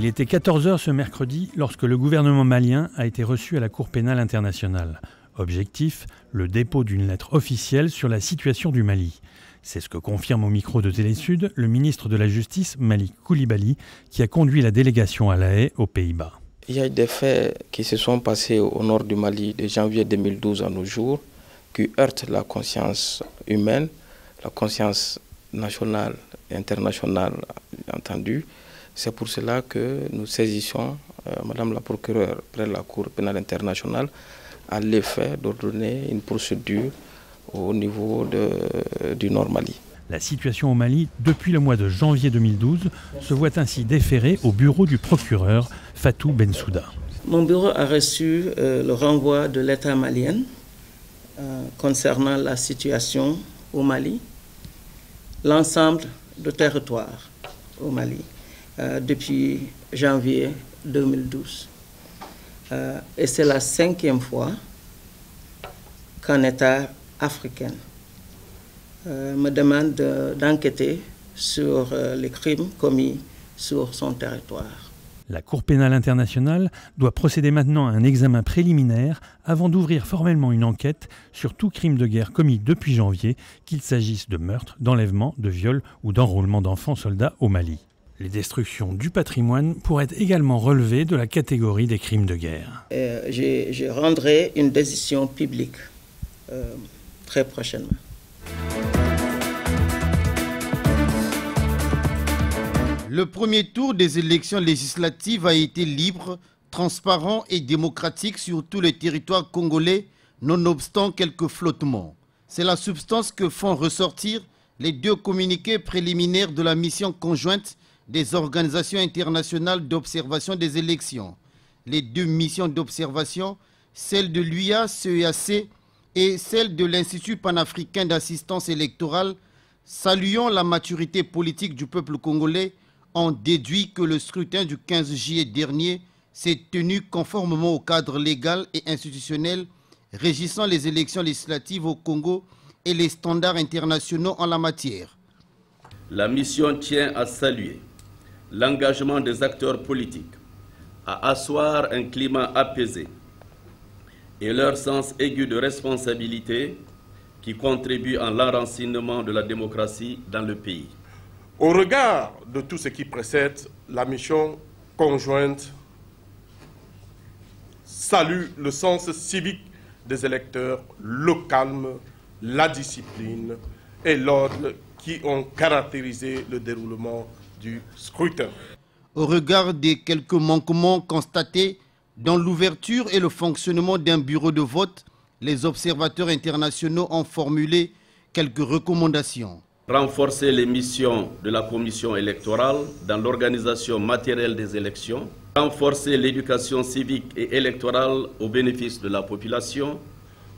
était 14 h ce mercredi lorsque le gouvernement malien a été reçu à la Cour pénale internationale. Objectif, le dépôt d'une lettre officielle sur la situation du Mali. C'est ce que confirme au micro de Télé Sud le ministre de la Justice, Malik Coulibaly, qui a conduit la délégation à La Haye, aux Pays-Bas. Il y a des faits qui se sont passés au nord du Mali de janvier 2012 à nos jours, qui heurtent la conscience humaine, la conscience nationale et internationale entendue. C'est pour cela que nous saisissons Madame la procureure près de la Cour pénale internationale à l'effet d'ordonner une procédure au niveau du Nord Mali. La situation au Mali, depuis le mois de janvier 2012, se voit ainsi déférée au bureau du procureur Fatou Bensouda. Mon bureau a reçu le renvoi de l'État malien concernant la situation au Mali, l'ensemble du territoire au Mali, depuis janvier 2012. Et c'est la 5e fois qu'un État africain me demande d'enquêter sur les crimes commis sur son territoire. La Cour pénale internationale doit procéder maintenant à un examen préliminaire avant d'ouvrir formellement une enquête sur tout crime de guerre commis depuis janvier, qu'il s'agisse de meurtre, d'enlèvement, de viol ou d'enrôlement d'enfants soldats au Mali. Les destructions du patrimoine pourraient également relever de la catégorie des crimes de guerre. Je rendrai une décision publique très prochainement. Le premier tour des élections législatives a été libre, transparent et démocratique sur tout le territoire congolais, nonobstant quelques flottements. C'est la substance que font ressortir les 2 communiqués préliminaires de la mission conjointe des organisations internationales d'observation des élections. Les 2 missions d'observation, celle de l'UIA, CEAC et celle de l'Institut panafricain d'assistance électorale, saluant la maturité politique du peuple congolais, ont déduit que le scrutin du 15 juillet dernier s'est tenu conformément au cadre légal et institutionnel régissant les élections législatives au Congo et les standards internationaux en la matière. La mission tient à saluer l'engagement des acteurs politiques à asseoir un climat apaisé et leur sens aigu de responsabilité qui contribue à l'enracinement de la démocratie dans le pays. Au regard de tout ce qui précède, la mission conjointe salue le sens civique des électeurs, le calme, la discipline et l'ordre qui ont caractérisé le déroulement du scrutin. Au regard des quelques manquements constatés dans l'ouverture et le fonctionnement d'un bureau de vote, les observateurs internationaux ont formulé quelques recommandations. Renforcer les missions de la commission électorale dans l'organisation matérielle des élections, renforcer l'éducation civique et électorale au bénéfice de la population,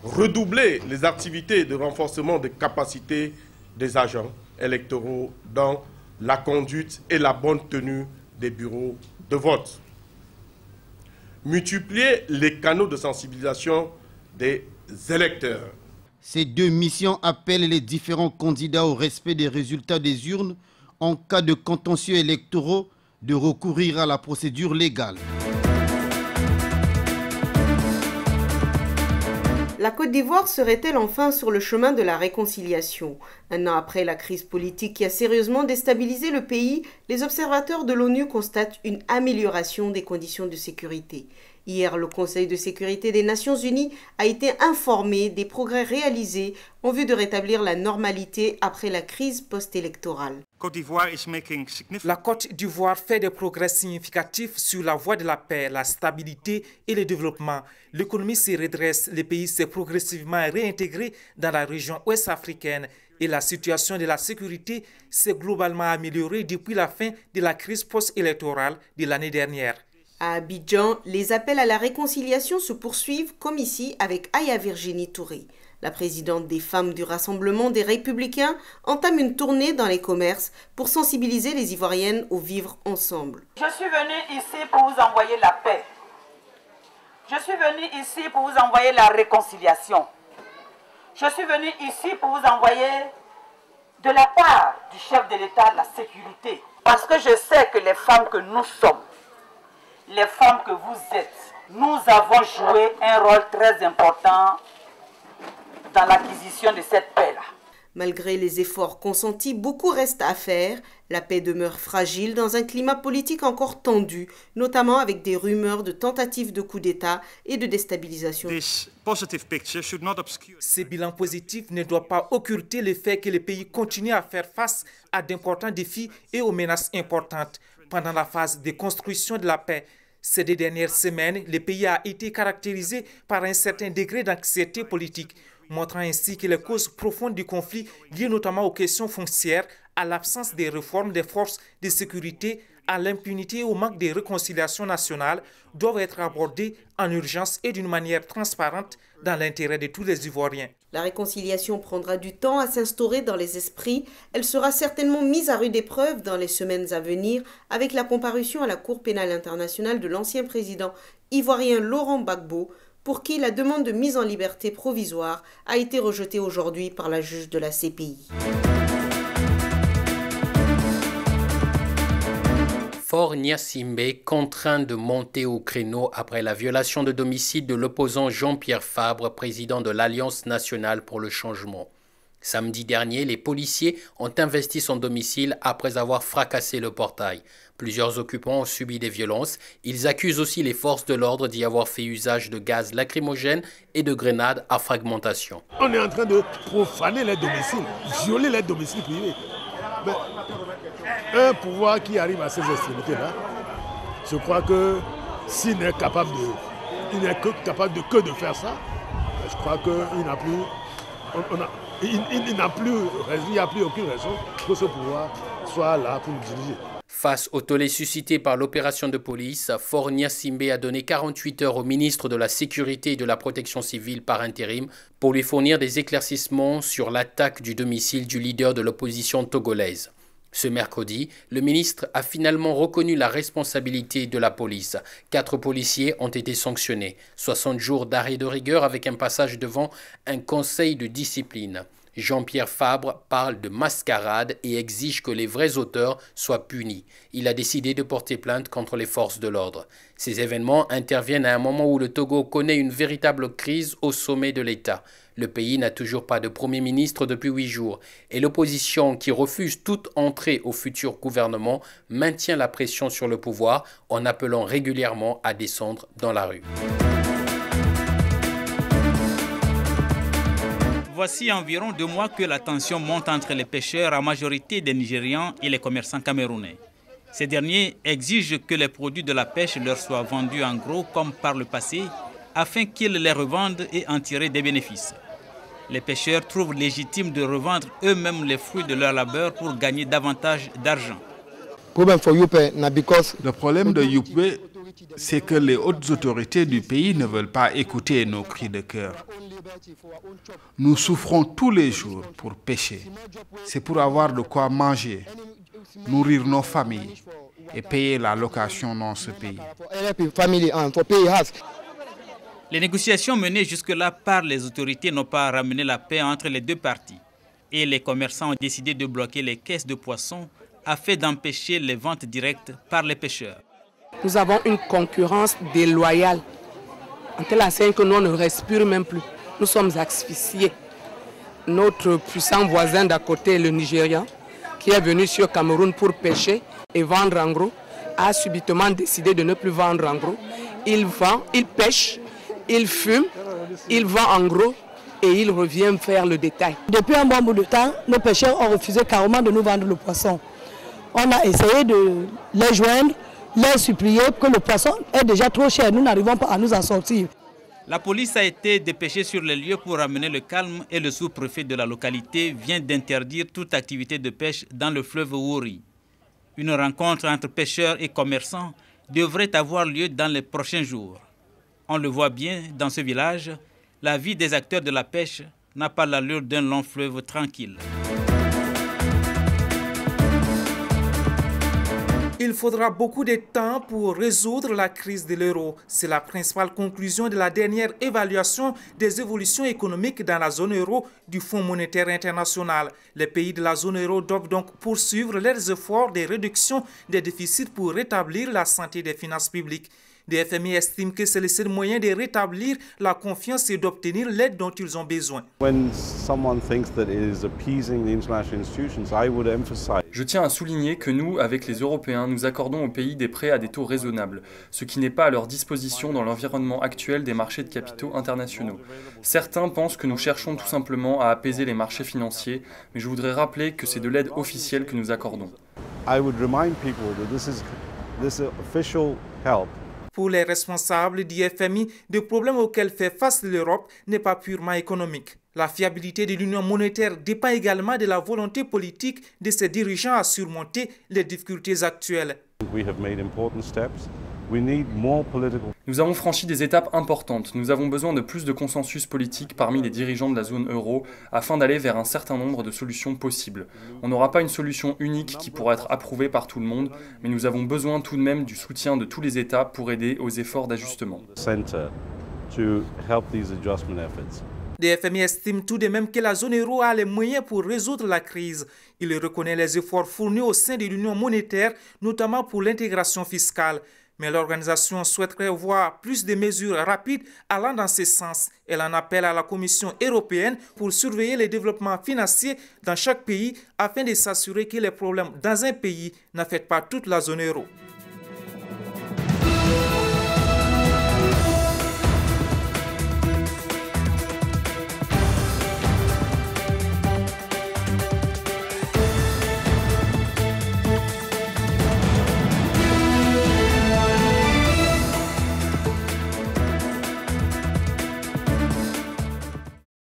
redoubler les activités de renforcement des capacités des agents électoraux dans la conduite et la bonne tenue des bureaux de vote, multiplier les canaux de sensibilisation des électeurs. Ces 2 missions appellent les différents candidats au respect des résultats des urnes en cas de contentieux électoraux de recourir à la procédure légale. La Côte d'Ivoire serait-elle enfin sur le chemin de la réconciliation? Un an après la crise politique qui a sérieusement déstabilisé le pays, les observateurs de l'ONU constatent une amélioration des conditions de sécurité. Hier, le Conseil de sécurité des Nations Unies a été informé des progrès réalisés en vue de rétablir la normalité après la crise post-électorale. La Côte d'Ivoire fait des progrès significatifs sur la voie de la paix, la stabilité et le développement. L'économie se redresse, le pays s'est progressivement réintégré dans la région ouest africaine et la situation de la sécurité s'est globalement améliorée depuis la fin de la crise post-électorale de l'année dernière. À Abidjan, les appels à la réconciliation se poursuivent comme ici avec Aya Virginie Touré. La présidente des femmes du Rassemblement des Républicains entame une tournée dans les commerces pour sensibiliser les Ivoiriennes au vivre ensemble. Je suis venue ici pour vous envoyer la paix. Je suis venue ici pour vous envoyer la réconciliation. Je suis venue ici pour vous envoyer de la part du chef de l'État la sécurité. Parce que je sais que les femmes que nous sommes, les femmes que vous êtes, nous avons joué un rôle très important dans l'acquisition de cette paix-là. Malgré les efforts consentis, beaucoup reste à faire. La paix demeure fragile dans un climat politique encore tendu, notamment avec des rumeurs de tentatives de coup d'État et de déstabilisation. Ce bilan positif ne doit pas occulter le fait que le pays continue à faire face à d'importants défis et aux menaces importantes. Pendant la phase de construction de la paix, ces 2 dernières semaines, le pays a été caractérisé par un certain degré d'anxiété politique, montrant ainsi que les causes profondes du conflit, liées notamment aux questions foncières, à l'absence des réformes des forces de sécurité, à l'impunité et au manque de réconciliation nationale, doivent être abordées en urgence et d'une manière transparente dans l'intérêt de tous les Ivoiriens. La réconciliation prendra du temps à s'instaurer dans les esprits. Elle sera certainement mise à rude épreuve dans les semaines à venir avec la comparution à la Cour pénale internationale de l'ancien président ivoirien Laurent Gbagbo, pour qui la demande de mise en liberté provisoire a été rejetée aujourd'hui par la juge de la CPI. Faure Gnassingbé contraint de monter au créneau après la violation de domicile de l'opposant Jean-Pierre Fabre, président de l'Alliance nationale pour le changement. Samedi dernier, les policiers ont investi son domicile après avoir fracassé le portail. Plusieurs occupants ont subi des violences. Ils accusent aussi les forces de l'ordre d'y avoir fait usage de gaz lacrymogène et de grenades à fragmentation. On est en train de profaner les domiciles, violer les domiciles privés. Mais un pouvoir qui arrive à ces extrémités-là, je crois que s'il n'est capable de faire ça, je crois qu'il n'a plus... Il n'y a plus aucune raison que ce pouvoir soit là pour nous diriger. Face au tollé suscité par l'opération de police, Faure Gnassingbé a donné 48 heures au ministre de la Sécurité et de la Protection civile par intérim pour lui fournir des éclaircissements sur l'attaque du domicile du leader de l'opposition togolaise. Ce mercredi, le ministre a finalement reconnu la responsabilité de la police. 4 policiers ont été sanctionnés. 60 jours d'arrêt de rigueur avec un passage devant un conseil de discipline. Jean-Pierre Fabre parle de mascarade et exige que les vrais auteurs soient punis. Il a décidé de porter plainte contre les forces de l'ordre. Ces événements interviennent à un moment où le Togo connaît une véritable crise au sommet de l'État. Le pays n'a toujours pas de Premier ministre depuis 8 jours et l'opposition, qui refuse toute entrée au futur gouvernement, maintient la pression sur le pouvoir en appelant régulièrement à descendre dans la rue. Voici environ 2 mois que la tension monte entre les pêcheurs, à majorité des Nigérians, et les commerçants camerounais. Ces derniers exigent que les produits de la pêche leur soient vendus en gros comme par le passé, afin qu'ils les revendent et en tirer des bénéfices. Les pêcheurs trouvent légitime de revendre eux-mêmes les fruits de leur labeur pour gagner davantage d'argent. Le problème de Youpé, c'est que les hautes autorités du pays ne veulent pas écouter nos cris de cœur. Nous souffrons tous les jours pour pêcher. C'est pour avoir de quoi manger, nourrir nos familles et payer la location dans ce pays. Les négociations menées jusque-là par les autorités n'ont pas ramené la paix entre les 2 parties. Et les commerçants ont décidé de bloquer les caisses de poissons afin d'empêcher les ventes directes par les pêcheurs. Nous avons une concurrence déloyale. En telle enseigne que nous on ne respire même plus. Nous sommes asphyxiés. Notre puissant voisin d'à côté, le Nigeria, qui est venu sur Cameroun pour pêcher et vendre en gros, a subitement décidé de ne plus vendre en gros. Il vend, il pêche, il fume, il vend en gros et il revient faire le détail. Depuis un bon bout de temps, nos pêcheurs ont refusé carrément de nous vendre le poisson. On a essayé de les joindre, les supplier que le poisson est déjà trop cher. Nous n'arrivons pas à nous en sortir. La police a été dépêchée sur les lieux pour ramener le calme et le sous-préfet de la localité vient d'interdire toute activité de pêche dans le fleuve Wouri. Une rencontre entre pêcheurs et commerçants devrait avoir lieu dans les prochains jours. On le voit bien dans ce village, la vie des acteurs de la pêche n'a pas l'allure d'un long fleuve tranquille. Il faudra beaucoup de temps pour résoudre la crise de l'euro. C'est la principale conclusion de la dernière évaluation des évolutions économiques dans la zone euro du Fonds monétaire international. Les pays de la zone euro doivent donc poursuivre leurs efforts de réduction des déficits pour rétablir la santé des finances publiques. Le FMI estime que c'est le seul moyen de rétablir la confiance et d'obtenir l'aide dont ils ont besoin. Je tiens à souligner que nous, avec les Européens, nous accordons aux pays des prêts à des taux raisonnables, ce qui n'est pas à leur disposition dans l'environnement actuel des marchés de capitaux internationaux. Certains pensent que nous cherchons tout simplement à apaiser les marchés financiers, mais je voudrais rappeler que c'est de l'aide officielle que nous accordons. Pour les responsables du FMI, le problème auquel fait face l'Europe n'est pas purement économique. La fiabilité de l'union monétaire dépend également de la volonté politique de ses dirigeants à surmonter les difficultés actuelles. Nous avons franchi des étapes importantes. Nous avons besoin de plus de consensus politique parmi les dirigeants de la zone euro afin d'aller vers un certain nombre de solutions possibles. On n'aura pas une solution unique qui pourra être approuvée par tout le monde, mais nous avons besoin tout de même du soutien de tous les États pour aider aux efforts d'ajustement. Le FMI estime tout de même que la zone euro a les moyens pour résoudre la crise. Il reconnaît les efforts fournis au sein de l'union monétaire, notamment pour l'intégration fiscale. Mais l'organisation souhaiterait voir plus de mesures rapides allant dans ce sens. Elle en appelle à la Commission européenne pour surveiller les développements financiers dans chaque pays afin de s'assurer que les problèmes dans un pays n'affectent pas toute la zone euro.